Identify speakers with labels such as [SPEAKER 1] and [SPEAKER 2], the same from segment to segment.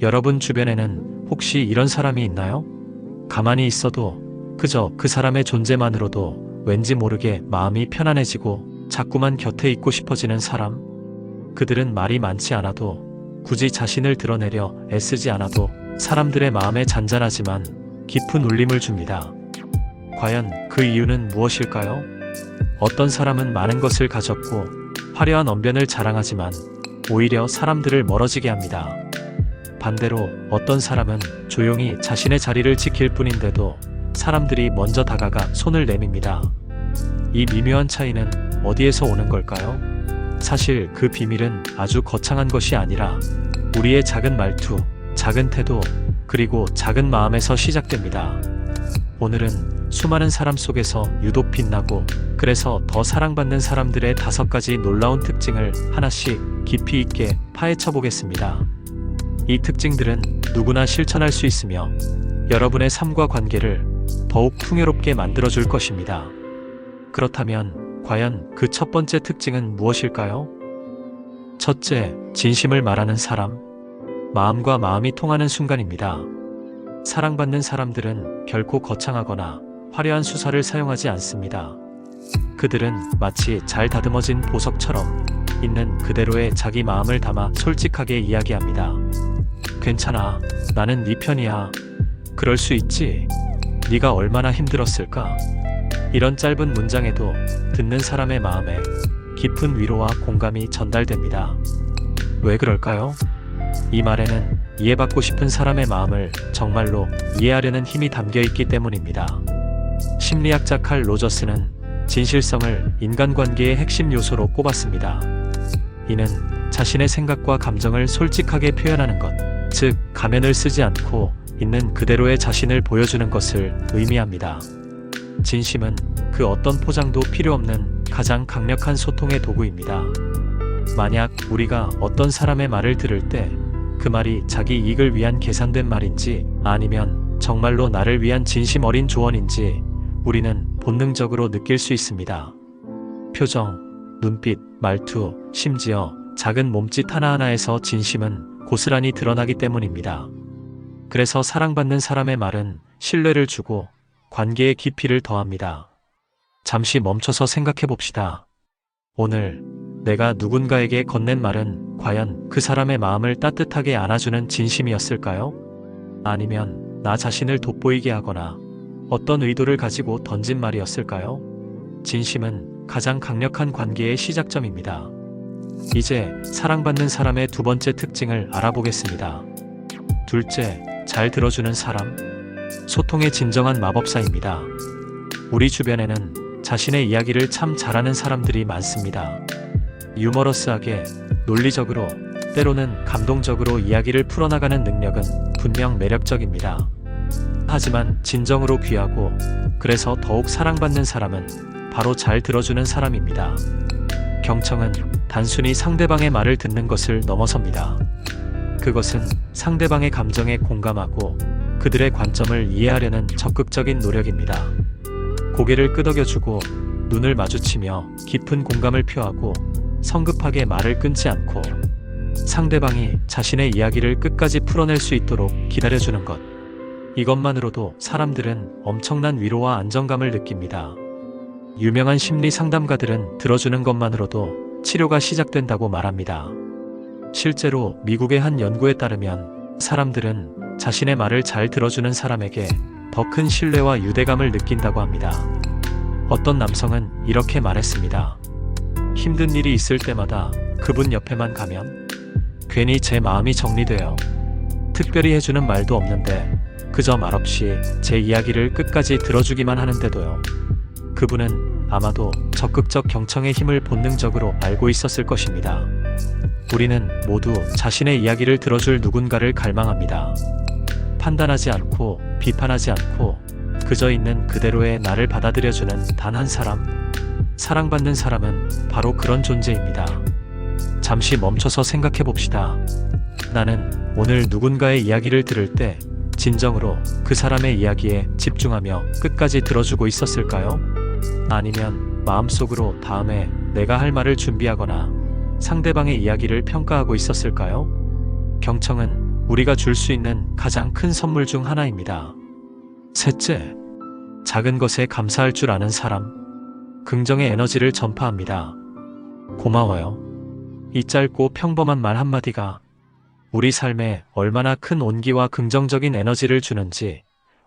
[SPEAKER 1] 여러분 주변에는 혹시 이런 사람이 있나요? 가만히 있어도 그저 그 사람의 존재만으로도 왠지 모르게 마음이 편안해지고 자꾸만 곁에 있고 싶어지는 사람. 그들은 말이 많지 않아도 굳이 자신을 드러내려 애쓰지 않아도 사람들의 마음에 잔잔하지만 깊은 울림을 줍니다. 과연 그 이유는 무엇일까요? 어떤 사람은 많은 것을 가졌고 화려한 언변을 자랑하지만 오히려 사람들을 멀어지게 합니다. 반대로 어떤 사람은 조용히 자신의 자리를 지킬 뿐인데도 사람들이 먼저 다가가 손을 내밉니다. 이 미묘한 차이는 어디에서 오는 걸까요? 사실 그 비밀은 아주 거창한 것이 아니라 우리의 작은 말투, 작은 태도, 그리고 작은 마음에서 시작됩니다. 오늘은 수많은 사람 속에서 유독 빛나고 그래서 더 사랑받는 사람들의 5가지 놀라운 특징을 하나씩 깊이 있게 파헤쳐 보겠습니다. 이 특징들은 누구나 실천할 수 있으며 여러분의 삶과 관계를 더욱 풍요롭게 만들어줄 것입니다. 그렇다면 과연 그 첫 번째 특징은 무엇일까요? 첫째, 진심을 말하는 사람. 마음과 마음이 통하는 순간입니다. 사랑받는 사람들은 결코 거창하거나 화려한 수사를 사용하지 않습니다. 그들은 마치 잘 다듬어진 보석처럼 있는 그대로의 자기 마음을 담아 솔직하게 이야기합니다. 괜찮아. 나는 네 편이야. 그럴 수 있지. 네가 얼마나 힘들었을까? 이런 짧은 문장에도 듣는 사람의 마음에 깊은 위로와 공감이 전달됩니다. 왜 그럴까요? 이 말에는 이해받고 싶은 사람의 마음을 정말로 이해하려는 힘이 담겨 있기 때문입니다. 심리학자 칼 로저스는 진실성을 인간관계의 핵심 요소로 꼽았습니다. 이는 자신의 생각과 감정을 솔직하게 표현하는 것, 즉 가면을 쓰지 않고 있는 그대로의 자신을 보여주는 것을 의미합니다. 진심은 그 어떤 포장도 필요 없는 가장 강력한 소통의 도구입니다. 만약 우리가 어떤 사람의 말을 들을 때 그 말이 자기 이익을 위한 계산된 말인지 아니면 정말로 나를 위한 진심 어린 조언인지 우리는 본능적으로 느낄 수 있습니다. 표정, 눈빛, 말투, 심지어 작은 몸짓 하나하나에서 진심은 고스란히 드러나기 때문입니다. 그래서 사랑받는 사람의 말은 신뢰를 주고 관계의 깊이를 더합니다. 잠시 멈춰서 생각해 봅시다. 오늘 내가 누군가에게 건넨 말은 과연 그 사람의 마음을 따뜻하게 안아주는 진심이었을까요? 아니면 나 자신을 돋보이게 하거나 어떤 의도를 가지고 던진 말이었을까요? 진심은 가장 강력한 관계의 시작점입니다. 이제 사랑받는 사람의 두 번째 특징을 알아보겠습니다. 둘째, 잘 들어주는 사람. 소통의 진정한 마법사입니다. 우리 주변에는 자신의 이야기를 참 잘하는 사람들이 많습니다. 유머러스하게, 논리적으로, 때로는 감동적으로 이야기를 풀어나가는 능력은 분명 매력적입니다. 하지만 진정으로 귀하고 그래서 더욱 사랑받는 사람은 바로 잘 들어주는 사람입니다. 경청은 단순히 상대방의 말을 듣는 것을 넘어섭니다. 그것은 상대방의 감정에 공감하고 그들의 관점을 이해하려는 적극적인 노력입니다. 고개를 끄덕여주고 눈을 마주치며 깊은 공감을 표하고 성급하게 말을 끊지 않고 상대방이 자신의 이야기를 끝까지 풀어낼 수 있도록 기다려주는 것. 이것만으로도 사람들은 엄청난 위로와 안정감을 느낍니다. 유명한 심리 상담가들은 들어주는 것만으로도 치료가 시작된다고 말합니다. 실제로 미국의 한 연구에 따르면 사람들은 자신의 말을 잘 들어주는 사람에게 더 큰 신뢰와 유대감을 느낀다고 합니다. 어떤 남성은 이렇게 말했습니다. 힘든 일이 있을 때마다 그분 옆에만 가면 괜히 제 마음이 정리돼요. 특별히 해주는 말도 없는데 그저 말없이 제 이야기를 끝까지 들어주기만 하는데도요. 그분은 아마도 적극적 경청의 힘을 본능적으로 알고 있었을 것입니다. 우리는 모두 자신의 이야기를 들어줄 누군가를 갈망합니다. 판단하지 않고 비판하지 않고 그저 있는 그대로의 나를 받아들여주는 단 한 사람. 사랑받는 사람은 바로 그런 존재입니다. 잠시 멈춰서 생각해 봅시다. 나는 오늘 누군가의 이야기를 들을 때 진정으로 그 사람의 이야기에 집중하며 끝까지 들어주고 있었을까요? 아니면 마음속으로 다음에 내가 할 말을 준비하거나 상대방의 이야기를 평가하고 있었을까요? 경청은 우리가 줄 수 있는 가장 큰 선물 중 하나입니다. 셋째, 작은 것에 감사할 줄 아는 사람. 긍정의 에너지를 전파합니다. 고마워요. 이 짧고 평범한 말 한마디가 우리 삶에 얼마나 큰 온기와 긍정적인 에너지를 주는지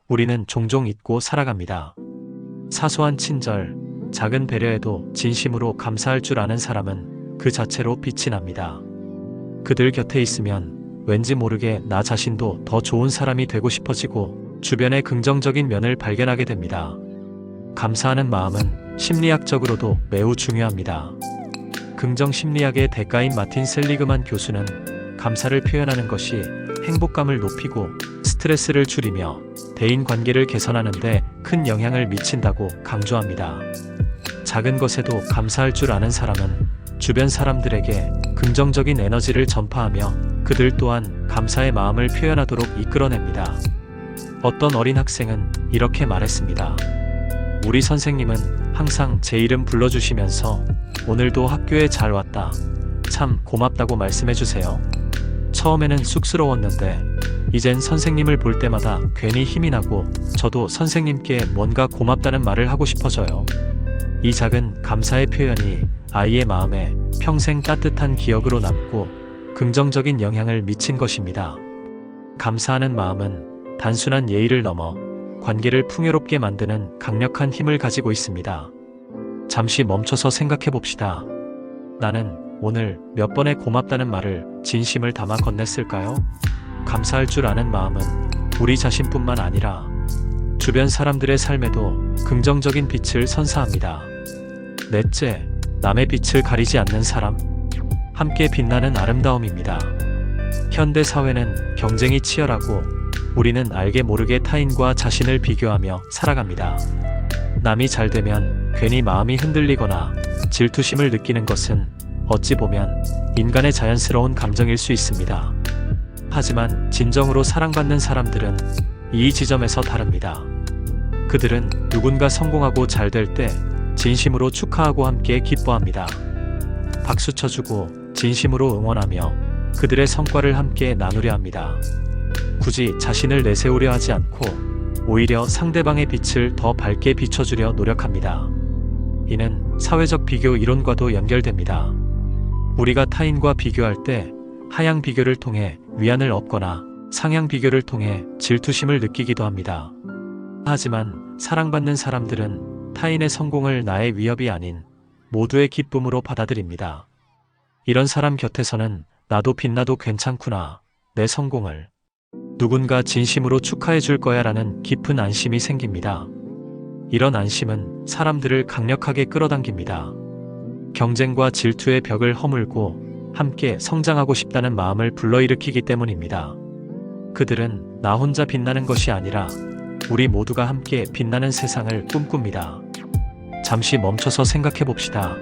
[SPEAKER 1] 우리는 종종 잊고 살아갑니다. 사소한 친절, 작은 배려에도 진심으로 감사할 줄 아는 사람은 그 자체로 빛이 납니다. 그들 곁에 있으면 왠지 모르게 나 자신도 더 좋은 사람이 되고 싶어지고 주변의 긍정적인 면을 발견하게 됩니다. 감사하는 마음은 심리학적으로도 매우 중요합니다. 긍정 심리학의 대가인 마틴 셀리그만 교수는 감사를 표현하는 것이 행복감을 높이고 스트레스를 줄이며 대인 관계를 개선하는 데 큰 영향을 미친다고 강조합니다. 작은 것에도 감사할 줄 아는 사람은 주변 사람들에게 긍정적인 에너지를 전파하며 그들 또한 감사의 마음을 표현하도록 이끌어냅니다. 어떤 어린 학생은 이렇게 말했습니다. 우리 선생님은 항상 제 이름 불러주시면서 오늘도 학교에 잘 왔다. 참 고맙다고 말씀해주세요. 처음에는 쑥스러웠는데 이젠 선생님을 볼 때마다 괜히 힘이 나고 저도 선생님께 뭔가 고맙다는 말을 하고 싶어져요. 이 작은 감사의 표현이 아이의 마음에 평생 따뜻한 기억으로 남고 긍정적인 영향을 미친 것입니다. 감사하는 마음은 단순한 예의를 넘어 관계를 풍요롭게 만드는 강력한 힘을 가지고 있습니다. 잠시 멈춰서 생각해 봅시다. 나는 오늘 몇 번의 고맙다는 말을 진심을 담아 건넸을까요? 감사할 줄 아는 마음은 우리 자신뿐만 아니라 주변 사람들의 삶에도 긍정적인 빛을 선사합니다. 넷째, 남의 빛을 가리지 않는 사람. 함께 빛나는 아름다움입니다. 현대 사회는 경쟁이 치열하고 우리는 알게 모르게 타인과 자신을 비교하며 살아갑니다. 남이 잘 되면 괜히 마음이 흔들리거나 질투심을 느끼는 것은 어찌 보면 인간의 자연스러운 감정일 수 있습니다. 하지만 진정으로 사랑받는 사람들은 이 지점에서 다릅니다. 그들은 누군가 성공하고 잘 될 때 진심으로 축하하고 함께 기뻐합니다. 박수 쳐주고 진심으로 응원하며 그들의 성과를 함께 나누려 합니다. 굳이 자신을 내세우려 하지 않고 오히려 상대방의 빛을 더 밝게 비춰주려 노력합니다. 이는 사회적 비교 이론과도 연결됩니다. 우리가 타인과 비교할 때 하향 비교를 통해 위안을 얻거나 상향 비교를 통해 질투심을 느끼기도 합니다. 하지만 사랑받는 사람들은 타인의 성공을 나의 위협이 아닌 모두의 기쁨으로 받아들입니다. 이런 사람 곁에서는 나도 빛나도 괜찮구나, 내 성공을 누군가 진심으로 축하해 줄 거야 라는 깊은 안심이 생깁니다. 이런 안심은 사람들을 강력하게 끌어당깁니다. 경쟁과 질투의 벽을 허물고 함께 성장하고 싶다는 마음을 불러일으키기 때문입니다. 그들은 나 혼자 빛나는 것이 아니라 우리 모두가 함께 빛나는 세상을 꿈꿉니다. 잠시 멈춰서 생각해 봅시다.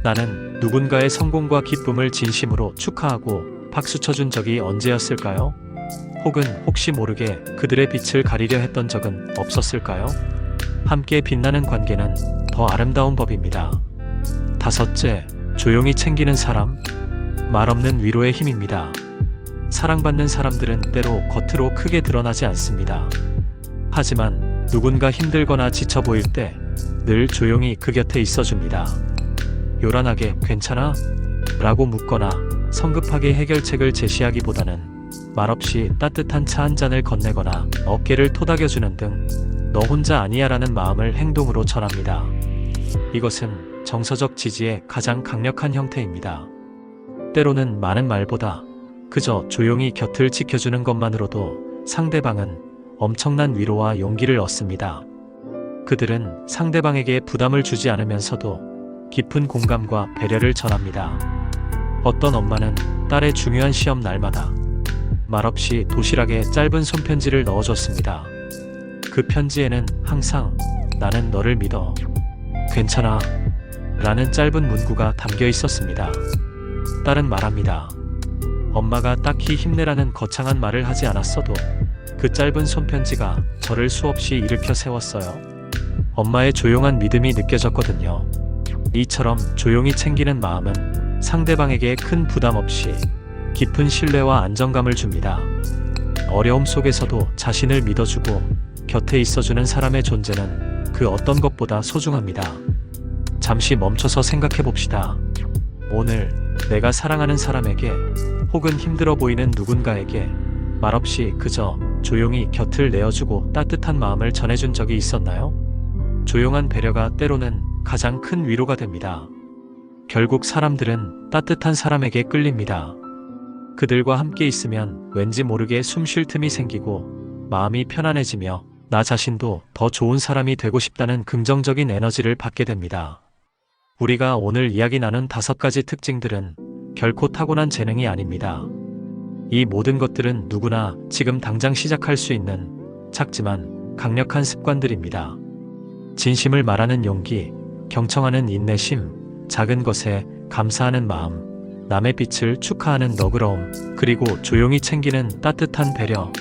[SPEAKER 1] 나는 누군가의 성공과 기쁨을 진심으로 축하하고 박수 쳐준 적이 언제였을까요? 혹은 혹시 모르게 그들의 빛을 가리려 했던 적은 없었을까요? 함께 빛나는 관계는 더 아름다운 법입니다. 다섯째, 조용히 챙기는 사람. 말 없는 위로의 힘입니다. 사랑받는 사람들은 때로 겉으로 크게 드러나지 않습니다. 하지만 누군가 힘들거나 지쳐 보일 때 늘 조용히 그 곁에 있어줍니다. 요란하게 괜찮아? 라고 묻거나 성급하게 해결책을 제시하기보다는 말없이 따뜻한 차 한 잔을 건네거나 어깨를 토닥여주는 등 너 혼자 아니야 라는 마음을 행동으로 전합니다. 이것은 정서적 지지의 가장 강력한 형태입니다. 때로는 많은 말보다 그저 조용히 곁을 지켜주는 것만으로도 상대방은 엄청난 위로와 용기를 얻습니다. 그들은 상대방에게 부담을 주지 않으면서도 깊은 공감과 배려를 전합니다. 어떤 엄마는 딸의 중요한 시험 날마다 말없이 도시락에 짧은 손편지를 넣어줬습니다. 그 편지에는 항상 나는 너를 믿어, 괜찮아 라는 짧은 문구가 담겨 있었습니다. 딸은 말합니다. 엄마가 딱히 힘내라는 거창한 말을 하지 않았어도 그 짧은 손편지가 저를 수없이 일으켜 세웠어요. 엄마의 조용한 믿음이 느껴졌거든요. 이처럼 조용히 챙기는 마음은 상대방에게 큰 부담 없이 깊은 신뢰와 안정감을 줍니다. 어려움 속에서도 자신을 믿어주고 곁에 있어주는 사람의 존재는 그 어떤 것보다 소중합니다. 잠시 멈춰서 생각해 봅시다. 오늘 내가 사랑하는 사람에게 혹은 힘들어 보이는 누군가에게 말없이 그저 조용히 곁을 내어주고 따뜻한 마음을 전해준 적이 있었나요? 조용한 배려가 때로는 가장 큰 위로가 됩니다. 결국 사람들은 따뜻한 사람에게 끌립니다. 그들과 함께 있으면 왠지 모르게 숨 쉴 틈이 생기고 마음이 편안해지며 나 자신도 더 좋은 사람이 되고 싶다는 긍정적인 에너지를 받게 됩니다. 우리가 오늘 이야기 나눈 5가지 특징들은 결코 타고난 재능이 아닙니다. 이 모든 것들은 누구나 지금 당장 시작할 수 있는 작지만 강력한 습관들입니다. 진심을 말하는 용기, 경청하는 인내심, 작은 것에 감사하는 마음, 남의 빛을 축하하는 너그러움, 그리고 조용히 챙기는 따뜻한 배려.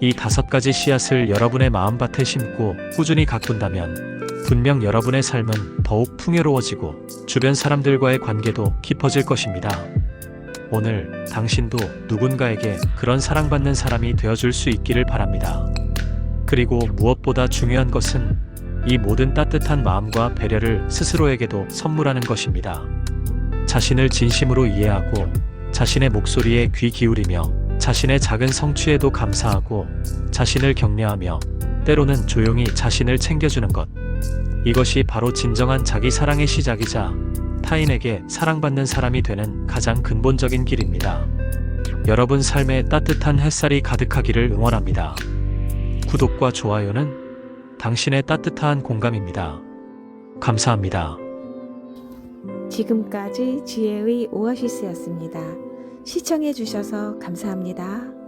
[SPEAKER 1] 이 5가지 씨앗을 여러분의 마음밭에 심고 꾸준히 가꾼다면 분명 여러분의 삶은 더욱 풍요로워지고 주변 사람들과의 관계도 깊어질 것입니다. 오늘 당신도 누군가에게 그런 사랑받는 사람이 되어줄 수 있기를 바랍니다. 그리고 무엇보다 중요한 것은 이 모든 따뜻한 마음과 배려를 스스로에게도 선물하는 것입니다. 자신을 진심으로 이해하고 자신의 목소리에 귀 기울이며 자신의 작은 성취에도 감사하고 자신을 격려하며 때로는 조용히 자신을 챙겨주는 것. 이것이 바로 진정한 자기 사랑의 시작이자 타인에게 사랑받는 사람이 되는 가장 근본적인 길입니다. 여러분 삶에 따뜻한 햇살이 가득하기를 응원합니다. 구독과 좋아요는 당신의 따뜻한 공감입니다. 감사합니다.
[SPEAKER 2] 지금까지 지혜의 오아시스였습니다. 시청해 주셔서 감사합니다.